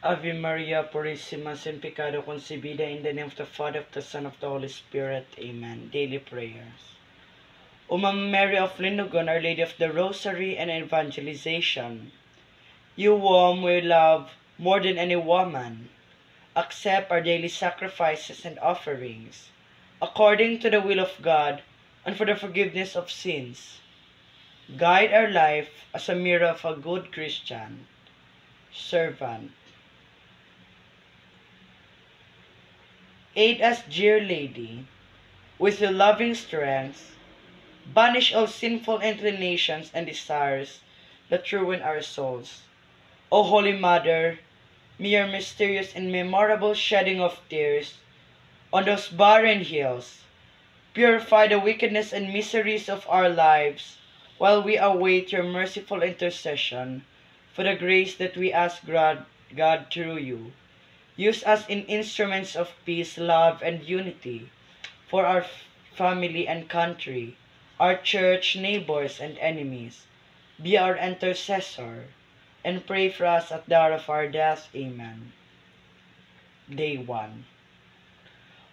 Ave Maria Purissima, sin pecado concebida, in the name of the Father, of the Son, of the Holy Spirit. Amen. Daily prayers. O Mama Mary of Lindogon, Our Lady of the Rosary and Evangelization, you whom we love more than any woman, accept our daily sacrifices and offerings, according to the will of God, and for the forgiveness of sins. Guide our life as a mirror of a good Christian servant. Aid us, dear Lady, with your loving strength. Banish all sinful inclinations and desires that ruin our souls. O Holy Mother, may your mysterious and memorable shedding of tears on those barren hills purify the wickedness and miseries of our lives, while we await your merciful intercession for the grace that we ask God through you. Use us in instruments of peace, love, and unity for our family and country, our church, neighbors, and enemies. Be our intercessor, and pray for us at the hour of our death. Amen. Day 1.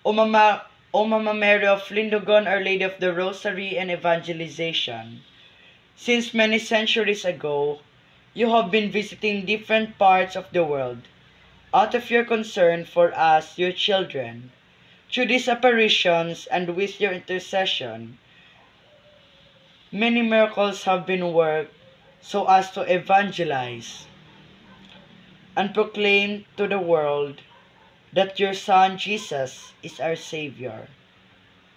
O Mama Mary of Lindogon, Our Lady of the Rosary and Evangelization, since many centuries ago, you have been visiting different parts of the world, out of your concern for us, your children. Through these apparitions and with your intercession, many miracles have been worked so as to evangelize and proclaim to the world that your Son Jesus is our Savior.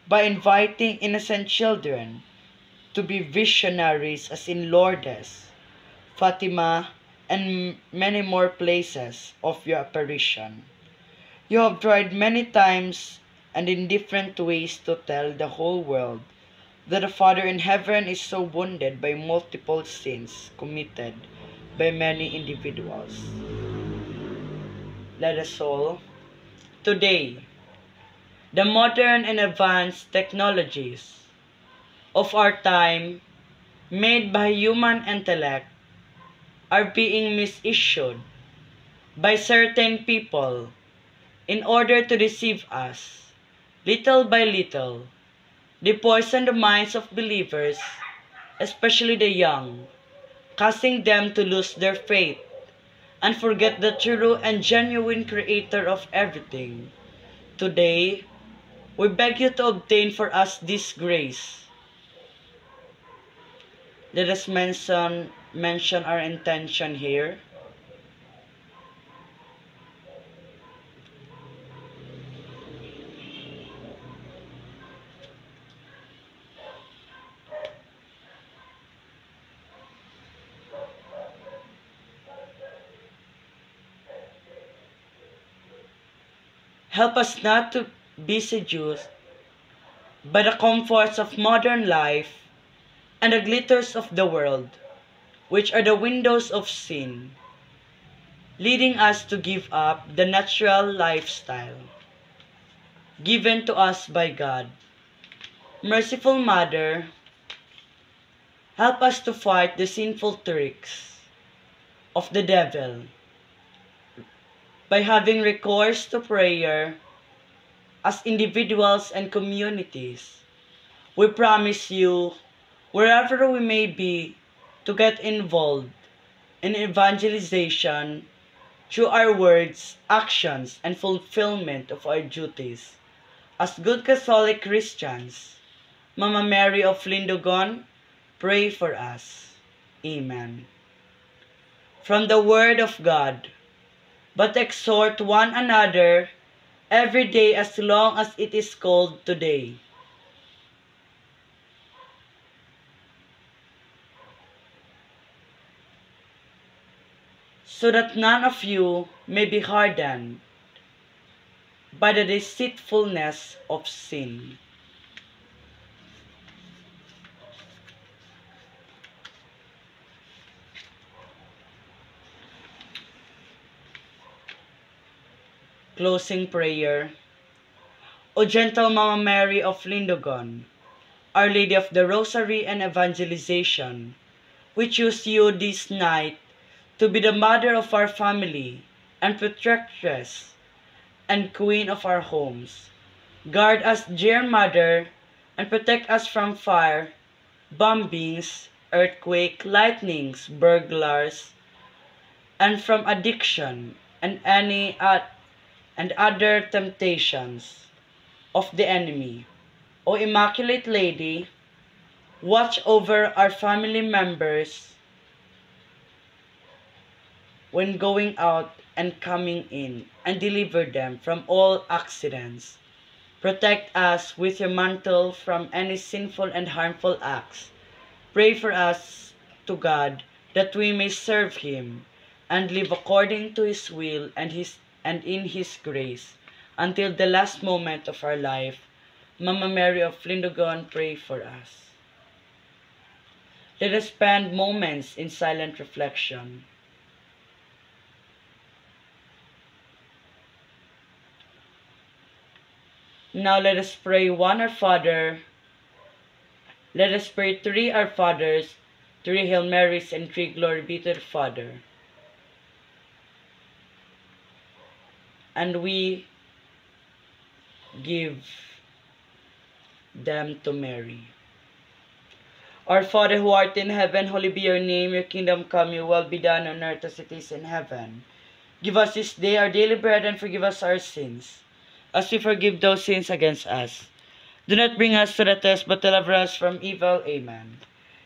By inviting innocent children to be visionaries as in Lourdes, Fatima, and many more places of your apparition. You have tried many times and in different ways to tell the whole world that the Father in heaven is so wounded by multiple sins committed by many individuals. Let us all. Today, the modern and advanced technologies of our time, made by human intellect, are being misused by certain people in order to deceive us. Little by little, they poison the minds of believers, especially the young, causing them to lose their faith and forget the true and genuine Creator of everything. Today, we beg you to obtain for us this grace. Let us mention our intention here. Help us not to be seduced by the comforts of modern life and the glitters of the world, which are the windows of sin, leading us to give up the natural lifestyle given to us by God. Merciful Mother, help us to fight the sinful tricks of the devil by having recourse to prayer as individuals and communities. We promise you, wherever we may be, to get involved in evangelization through our words, actions, and fulfillment of our duties as good Catholic Christians. Mama Mary of Lindogon, pray for us. Amen. From the Word of God. But exhort one another every day as long as it is called today, so that none of you may be hardened by the deceitfulness of sin. Closing prayer. O gentle Mama Mary of Lindogon, Our Lady of the Rosary and Evangelization, we choose you this night to be the mother of our family and protectress and queen of our homes. Guard us, dear Mother, and protect us from fire, bombings, earthquake, lightnings, burglars, and from addiction and other temptations of the enemy. O Immaculate Lady, watch over our family members when going out and coming in, and deliver them from all accidents. Protect us with your mantle from any sinful and harmful acts. Pray for us to God that we may serve Him and live according to His will and in His grace until the last moment of our life. Mama Mary of Lindogon, pray for us. Let us spend moments in silent reflection. Now let us pray one Our Father. Let us pray 3 Our Fathers, 3 Hail Marys, and 3 Glory be to the Father. And we give them to Mary. Our Father who art in heaven, hallowed be your name. Your kingdom come, your will be done on earth as it is in heaven. Give us this day our daily bread, and forgive us our sins, as we forgive those sins against us. Do not bring us to the test, but deliver us from evil. Amen.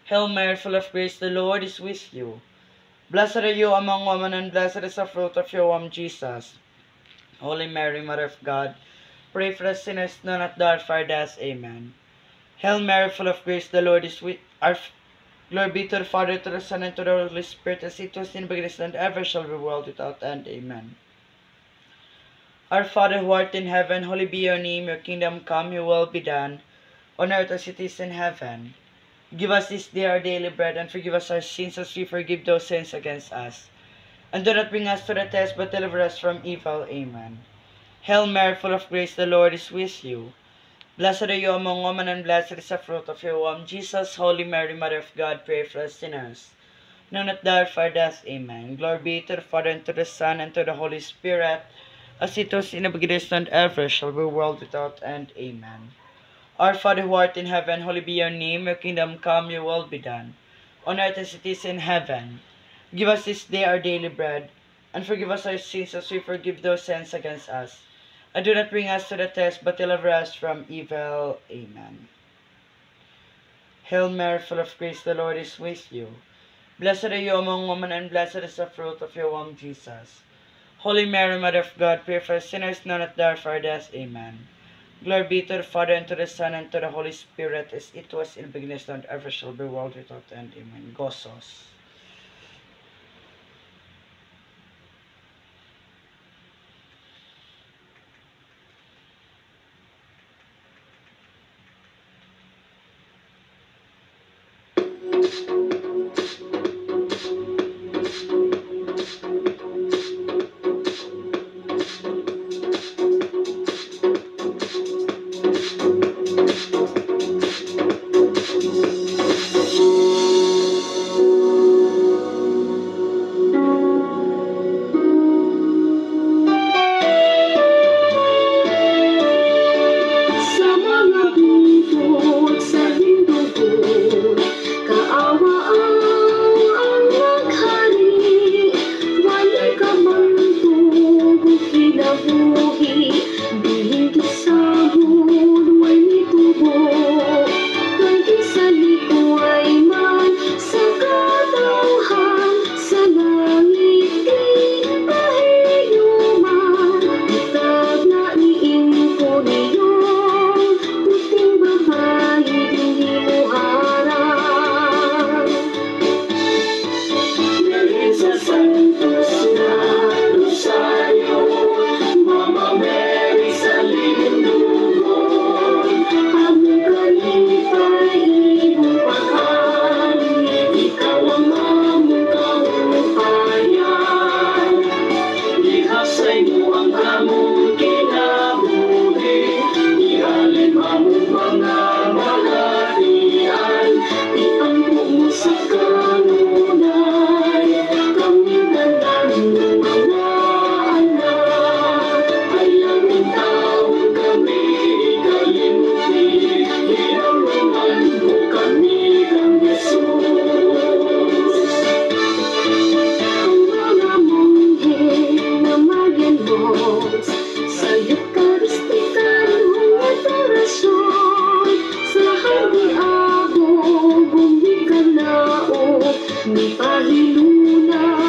Hail Mary, full of grace, the Lord is with you. Blessed are you among women, and blessed is the fruit of your womb, Jesus. Holy Mary, Mother of God, pray for us sinners, now and at the hour of our death. Amen. Hail Mary, full of grace, the Lord is with us. Glory be to the Father, to the Son, and to the Holy Spirit, as it was in the beginning, and ever shall be, world without end. Amen. Our Father who art in heaven, hallowed be your name. Your kingdom come, your will be done, on earth as it is in heaven. Give us this day our daily bread, and forgive us our sins as we forgive those sins against us. And do not bring us to the test, but deliver us from evil. Amen. Hail Mary, full of grace, the Lord is with you. Blessed are you among women, and blessed is the fruit of your womb, Jesus. Holy Mary, Mother of God, pray for us sinners, now and at the hour of our death. Amen. Glory be to the Father, and to the Son, and to the Holy Spirit, as it was in the beginning, and ever shall be, world without end. Amen. Our Father who art in heaven, hallowed be your name. Your kingdom come, your will be done, on earth as it is in heaven. Give us this day our daily bread, and forgive us our sins as we forgive those sins against us. And do not bring us to the test, but deliver us from evil. Amen. Hail Mary, full of grace, the Lord is with you. Blessed are you among women, and blessed is the fruit of your womb, Jesus. Holy Mary, Mother of God, pray for us sinners, now and at the hour of our death. Amen. Glory be to the Father, and to the Son, and to the Holy Spirit, as it was in the beginning, and ever shall be, world without end. Amen. Gozos. Sa mga bundok sa lindugod, kaawa May pahinuna